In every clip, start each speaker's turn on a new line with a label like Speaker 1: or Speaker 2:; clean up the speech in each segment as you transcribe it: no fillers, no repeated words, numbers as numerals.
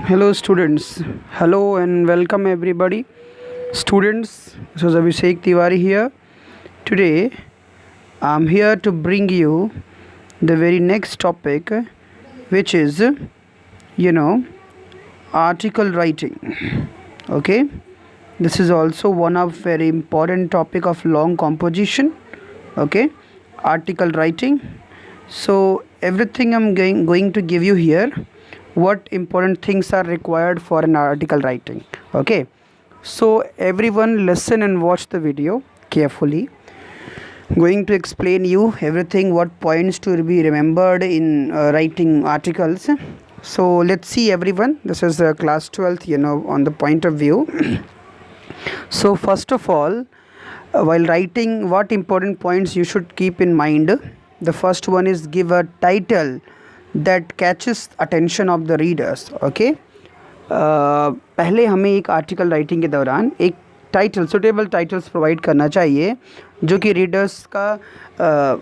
Speaker 1: Hello students, hello and welcome everybody. Students, this is Abhishek Tiwari here. Today I'm here to bring you the very next topic, which is article writing. Okay, this is also one of very important topic of long composition. Okay, article writing. So everything I'm going to give you here, what important things are required for an article writing. Okay, so everyone listen and watch the video carefully. Going to explain you everything, what points to be remembered in writing articles. So let's see everyone, this is class 12th on the point of view. So first of all, while writing, what important points you should keep in mind. The first one is give a title that catches attention of the readers. Okay, पहले हमें एक article writing के दौरान एक title, suitable titles provide करना चाहिए जो कि रीडर्स का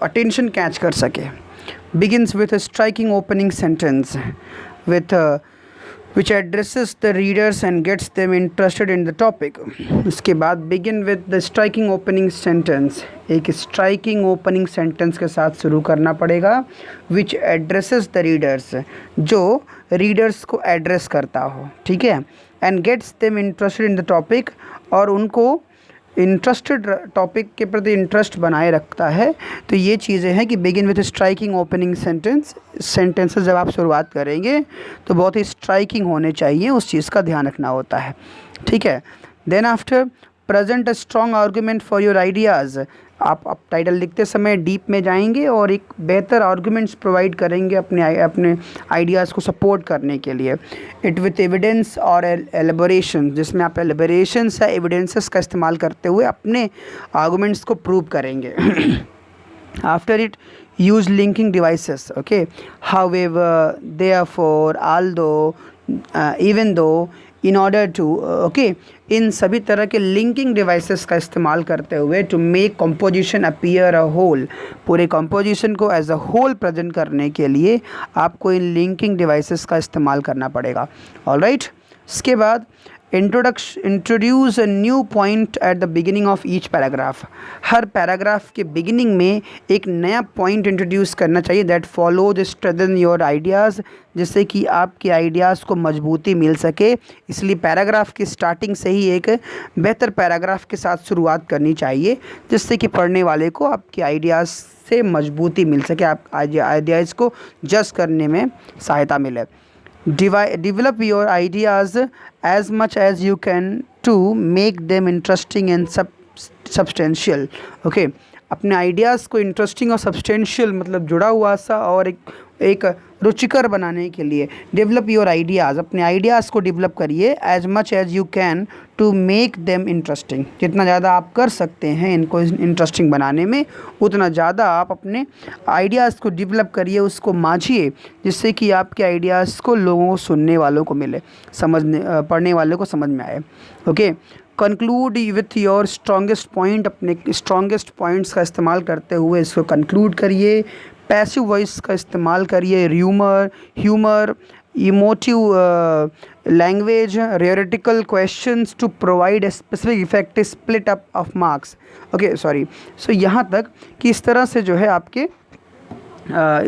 Speaker 1: अटेंशन कैच कर सके. Begins with a striking opening sentence with which addresses the readers and gets them interested in the topic. उसके बाद begin with the striking opening sentence. एक striking opening sentence के साथ शुरू करना पड़ेगा which addresses the readers, जो readers को address करता हो. ठीक है, and gets them interested in the topic, और उनको इंटरेस्टेड टॉपिक के प्रति इंटरेस्ट बनाए रखता है. तो ये चीज़ें हैं कि begin with striking opening sentences जब आप शुरुआत करेंगे तो बहुत ही स्ट्राइकिंग होने चाहिए, उस चीज़ का ध्यान रखना होता है. ठीक है, then after present a strong argument for your ideas. आप टाइटल लिखते समय डीप में जाएंगे और एक बेहतर आर्गूमेंट्स प्रोवाइड करेंगे अपने आइडियाज़ को सपोर्ट करने के लिए. इट विथ एविडेंस और एलिबोरेशन, जिसमें आप एलिबोरेशंस या एविडेंसेस का इस्तेमाल करते हुए अपने आर्गूमेंट्स को प्रूव करेंगे. After it use linking devices. Okay, however, therefore, although, even though, in order to. Okay, इन सभी तरह के लिंकिंग डिवाइसेस का इस्तेमाल करते हुए to make composition appear a whole. पूरे कंपोजिशन को एज अ होल प्रेजेंट करने के लिए आपको इन लिंकिंग डिवाइसेस का इस्तेमाल करना पड़ेगा. ऑलराइट, इसके बाद introduce a new point at the beginning of each paragraph. Her paragraph के बिगिनिंग में एक नया पॉइंट इंट्रोड्यूस करना चाहिए that follow the strengthen your ideas, जिससे कि आपके आइडियाज़ को मजबूती मिल सके. इसलिए पैराग्राफ की स्टार्टिंग से ही एक बेहतर पैराग्राफ के साथ शुरुआत करनी चाहिए, जिससे कि पढ़ने वाले को आपके आइडियाज़ से मजबूती मिल सके, आप आइडियाज़ को जज करने में सहायता मिले. Develop your ideas as much as you can to make them interesting and substantial. Okay, अपने आइडियाज़ को इंटरेस्टिंग और सब्सटेंशियल मतलब जुड़ा हुआ सा और एक रुचिकर बनाने के लिए डेवलप योर आइडियाज़, अपने आइडियाज़ को डेवलप करिए as much as you can to make them interesting. जितना ज़्यादा आप कर सकते हैं इनको इंटरेस्टिंग बनाने में, उतना ज़्यादा आप अपने आइडियाज़ को डेवलप करिए, उसको मांझिए, जिससे कि आपके आइडियाज़ को लोगों को, सुनने वालों को मिले, पढ़ने वालों को समझ में आए. Okay, conclude with your strongest point. अपने स्ट्रॉन्गेस्ट पॉइंट्स का इस्तेमाल करते हुए इसको कंक्लूड करिए. पैसिव वॉइस का इस्तेमाल करिए. Humour, emotive language, rhetorical questions to provide a specific effective split up of marks. Okay, sorry, so यहाँ तक कि इस तरह से जो है आपके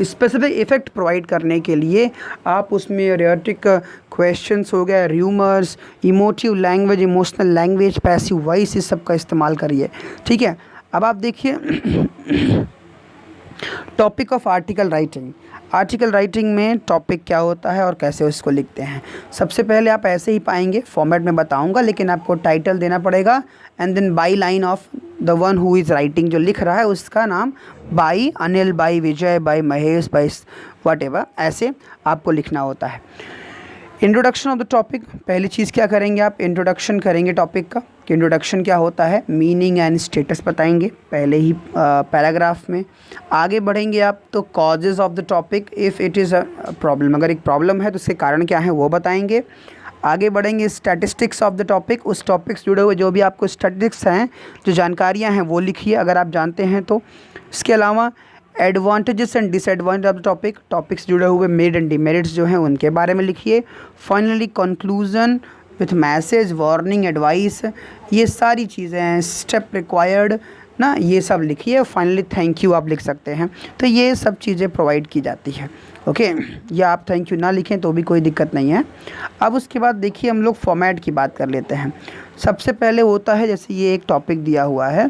Speaker 1: स्पेसिफिक इफ़ेक्ट प्रोवाइड करने के लिए आप उसमें रियोटिक क्वेश्चंस हो गया, rumours, emotive language, emotional language, passive voice, इस सब का इस्तेमाल करिए. ठीक है, अब आप देखिए topic of article writing. Article writing में टॉपिक क्या होता है और कैसे उसको लिखते हैं. सबसे पहले आप ऐसे ही पाएंगे, फॉर्मेट में बताऊंगा, लेकिन आपको टाइटल देना पड़ेगा and then by line of the one who is writing, जो लिख रहा है उसका नाम by Anil, by Vijay, by Mahesh, by whatever, ऐसे आपको लिखना होता है. Introduction of the topic. पहली चीज़ क्या करेंगे आप, इंट्रोडक्शन करेंगे टॉपिक का. कि इंट्रोडक्शन क्या होता है, मीनिंग एंड स्टेटस बताएंगे पहले ही पैराग्राफ में. आगे बढ़ेंगे आप तो causes of the topic, if it is a problem, अगर एक प्रॉब्लम है तो उसके कारण क्या है वो बताएंगे. आगे बढ़ेंगे स्टैटिस्टिक्स ऑफ द टॉपिक. उस टॉपिक से जुड़े हुए जो भी आपको स्टैटिस्टिक्स हैं, जो जानकारियाँ हैं वो लिखिए अगर आप जानते हैं तो. इसके अलावा advantages and disadvantage of the topics जुड़े हुए मेरिट एंड डिमेरिट्स जो हैं उनके बारे में लिखिए। Finally conclusion with message, warning, advice, ये सारी चीज़ें हैं, स्टेप रिक्वायर्ड ना, ये सब लिखिए। फाइनली थैंक यू आप लिख सकते हैं। तो ये सब चीज़ें प्रोवाइड की जाती है। ओके, या आप थैंक यू ना लिखें तो भी कोई दिक्कत नहीं है। अब उसके बाद देखिए हम लोग फॉर्मेट की बात कर लेते हैं। सबसे पहले होता है, जैसे ये एक टॉपिक दिया हुआ है,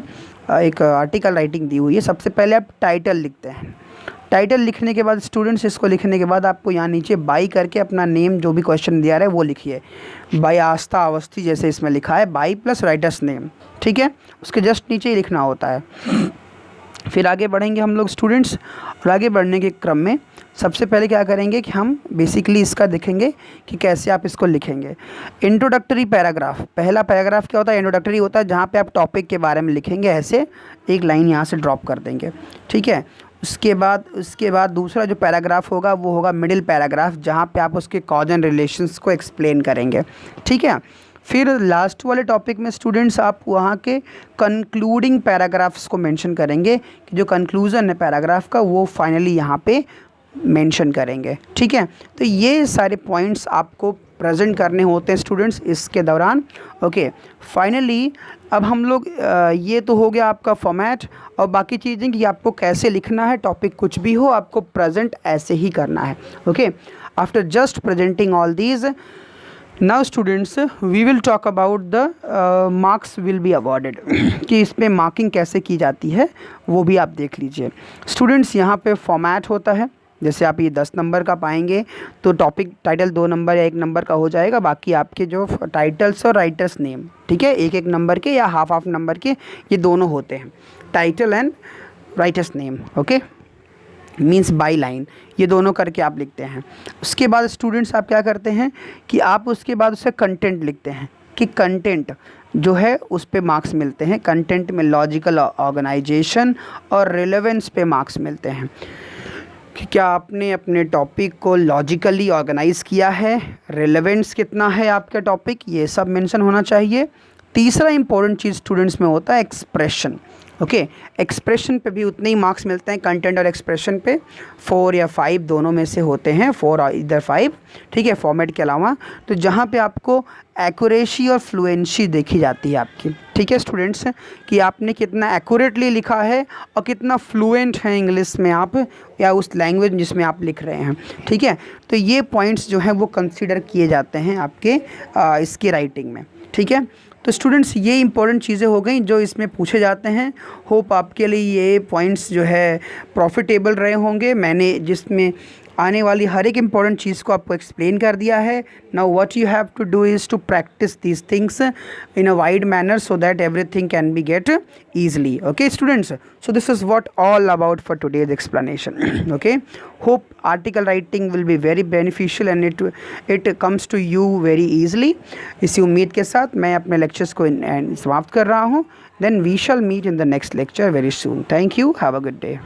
Speaker 1: एक आर्टिकल राइटिंग दी हुई है। सबसे पहले आप टाइटल लिखते हैं। टाइटल लिखने के बाद स्टूडेंट्स, इसको लिखने के बाद आपको यहाँ नीचे बाई करके अपना नेम जो भी क्वेश्चन दिया रहा है वो लिखिए। बाई आस्था अवस्थी, जैसे इसमें लिखा है, बाई प्लस राइटर्स नेम, ठीक है, उसके जस्ट नीचे ही लिखना होता है। फिर आगे बढ़ेंगे हम लोग स्टूडेंट्स, और आगे बढ़ने के क्रम में सबसे पहले क्या करेंगे कि हम बेसिकली इसका देखेंगे कि कैसे आप इसको लिखेंगे। इंट्रोडक्टरी पैराग्राफ, पहला पैराग्राफ क्या होता है, इंट्रोडक्टरी होता है, जहाँ पे आप टॉपिक के बारे में लिखेंगे, ऐसे एक लाइन यहाँ से ड्रॉप कर देंगे, ठीक है। उसके बाद दूसरा जो पैराग्राफ होगा वो होगा मिडिल पैराग्राफ, जहाँ पे आप उसके कॉज एंड रिलेशंस को एक्सप्लेन करेंगे, ठीक है। फिर लास्ट वाले टॉपिक में स्टूडेंट्स आप वहाँ के कंक्लूडिंग पैराग्राफ्स को मेंशन करेंगे, कि जो कंक्लूज़न है पैराग्राफ का वो फाइनली यहाँ पे मेंशन करेंगे, ठीक है। तो ये सारे पॉइंट्स आपको प्रेजेंट करने होते हैं स्टूडेंट्स इसके दौरान। ओके, फाइनली अब हम लोग ये तो हो गया आपका फॉर्मेट, और बाकी चीज़ें कि आपको कैसे लिखना है, टॉपिक कुछ भी हो आपको प्रेजेंट ऐसे ही करना है। Okay, after just presenting all these, now students we will talk about the marks will be awarded, कि इसमें मार्किंग कैसे की जाती है वो भी आप देख लीजिए। स्टूडेंट्स यहाँ पे फॉर्मेट होता है, जैसे आप ये 10 नंबर का पाएंगे तो टॉपिक टाइटल 2 नंबर या 1 नंबर का हो जाएगा, बाकी आपके जो टाइटल्स और राइटर्स नेम, ठीक है, 1-1 नंबर के या हाफ नंबर के, ये दोनों होते हैं, title and writers name. Okay, means by line, ये दोनों करके आप लिखते हैं। उसके बाद स्टूडेंट्स आप क्या करते हैं कि आप उसके बाद उससे कंटेंट लिखते हैं, कि कंटेंट जो है उस पे मार्क्स मिलते हैं। कंटेंट में लॉजिकल ऑर्गेनाइजेशन और रिलेवेंस पे मार्क्स मिलते हैं, कि क्या आपने अपने टॉपिक को लॉजिकली ऑर्गेनाइज किया है, रिलेवेंस कितना है आपका टॉपिक, ये सब मेंशन होना चाहिए। तीसरा इंपॉर्टेंट चीज़ स्टूडेंट्स में होता है एक्सप्रेशन। ओके, एक्सप्रेशन पे भी उतने ही मार्क्स मिलते हैं, कंटेंट और एक्सप्रेशन पे 4 या 5 दोनों में से होते हैं, 4 और इधर 5, ठीक है, फॉर्मेट के अलावा। तो जहाँ पे आपको एक्यूरेसी और फ्लुएंसी देखी जाती है आपकी, ठीक है स्टूडेंट्स, कि आपने कितना एक्यूरेटली लिखा है और कितना फ्लुएंट है इंग्लिश में आप, या उस लैंग्वेज जिसमें आप लिख रहे हैं, ठीक है। तो ये पॉइंट्स जो हैं वो कंसिडर किए जाते हैं आपके इसकी राइटिंग में, ठीक है। तो स्टूडेंट्स ये इंपॉर्टेंट चीज़ें हो गई जो इसमें पूछे जाते हैं। होप आपके लिए ये पॉइंट्स जो है प्रॉफिटेबल रहे होंगे। मैंने जिसमें आने वाली हर एक इम्पॉर्टेंट चीज़ को आपको एक्सप्लेन कर दिया है। Now what you have to do is to practise these things in a wide manner so that everything can be get easily. Okay students, so this is what all about for today's explanation. Okay, hope article writing will be very beneficial and it comes to you very easily. इसी उम्मीद के साथ मैं अपने lectures को समाप्त कर रहा हूँ. Then we shall meet in the next lecture very soon. Thank you. Have a good day.